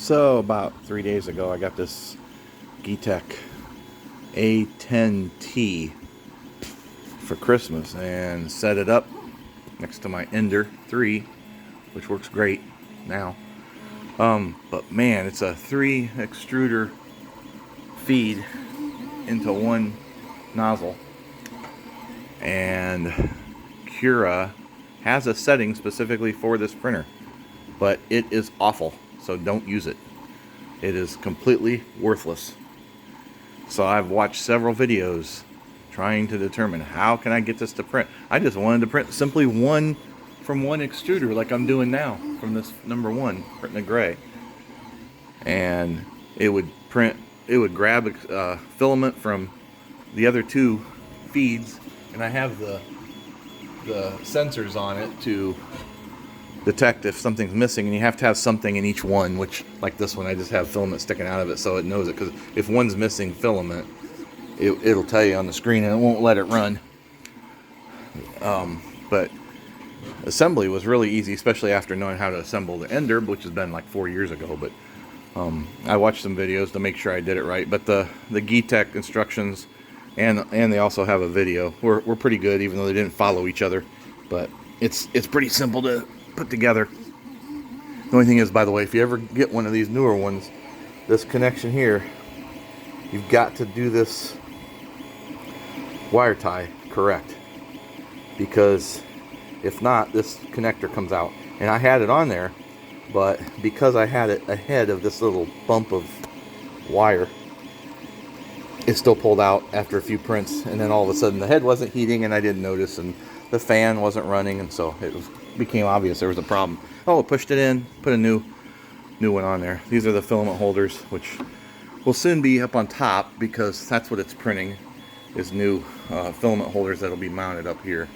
So about 3 days ago, I got this Geeetech A10T for Christmas and set it up next to my Ender 3, which works great now. But man, it's a 3 extruder feed into one nozzle, and Cura has a setting specifically for this printer, but it is awful, so don't use it. It is completely worthless. So I've watched several videos trying to determine how can I get this to print. I just wanted to print simply one from one extruder like I'm doing now from this number 1, printing the gray. And it would print, it would grab a filament from the other 2 feeds, and I have the sensors on it to detect if something's missing, and you have to have something in each one, which, like this one, I just have filament sticking out of it so it knows it, because if one's missing filament, it'll tell you on the screen and it won't let it run. But assembly was really easy, especially after knowing how to assemble the Ender, which has been like 4 years ago. But I watched some videos to make sure I did it right. But the Geeetech instructions and they also have a video were pretty good, even though they didn't follow each other. But it's pretty simple to put together. The only thing is, by the way, if you ever get one of these newer ones, this connection here, you've got to do this wire tie correct, because if not, this connector comes out. And I had it on there, but because I had it ahead of this little bump of wire, it still pulled out after a few prints, and then all of a sudden the head wasn't heating and I didn't notice, and the fan wasn't running, and so it became obvious there was a problem. Oh, I pushed it in, put a new one on there. These are the filament holders, which will soon be up on top, because that's what it's printing, is new filament holders that'll be mounted up here.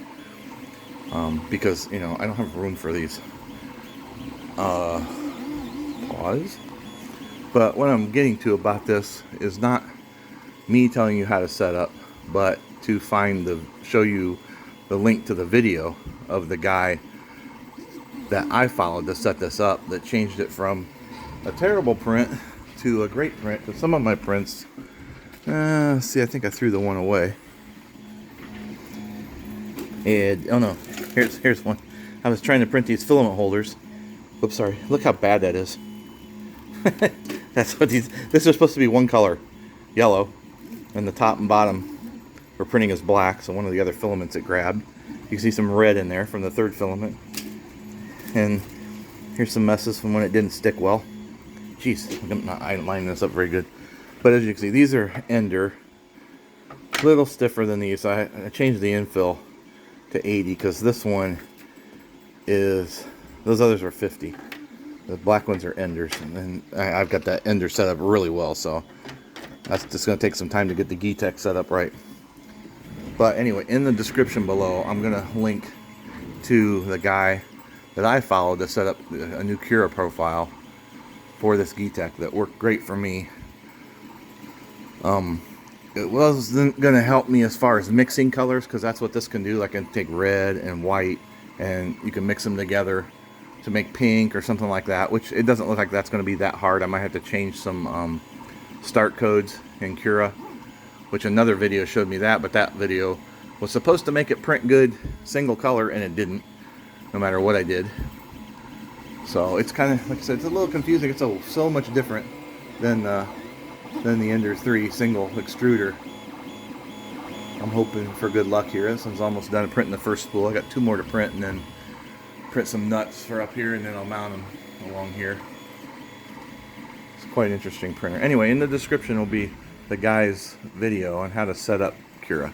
Because, you know, I don't have room for these. Pause. But what I'm getting to about this is not me telling you how to set up, but to show you the link to the video of the guy that I followed to set this up, that changed it from a terrible print to a great print. Because some of my prints, see, I think I threw the one away. And oh no, here's one. I was trying to print these filament holders. Oops, sorry. Look how bad that is. That's what these. This is supposed to be one color, yellow, and the top and bottom for printing is black. So one of the other filaments it grabbed. You can see some red in there from the 3rd filament. And here's some messes from when it didn't stick well. Jeez, I didn't line this up very good. But as you can see, these are Ender. A little stiffer than these. I changed the infill to 80, because this one is, those others are 50. The black ones are Enders, and I've got that Ender set up really well, so that's just going to take some time to get the Geeetech set up right. But anyway, in the description below, I'm going to link to the guy that I followed to set up a new Cura profile for this Geeetech that worked great for me. It wasn't going to help me as far as mixing colors, because that's what this can do. Like, I can take red and white and you can mix them together to make pink or something like that, which it doesn't look like that's going to be that hard. I might have to change some start codes in Cura, which another video showed me that, but that video was supposed to make it print good single color, and it didn't, no matter what I did. So it's kind of, like I said, it's a little confusing. It's so much different than the Ender 3 single extruder. I'm hoping for good luck here. This one's almost done printing the first spool. I got 2 more to print, and then print some nuts for up here, and then I'll mount them along here. It's quite an interesting printer. Anyway, in the description will be the guy's video on how to set up Cura.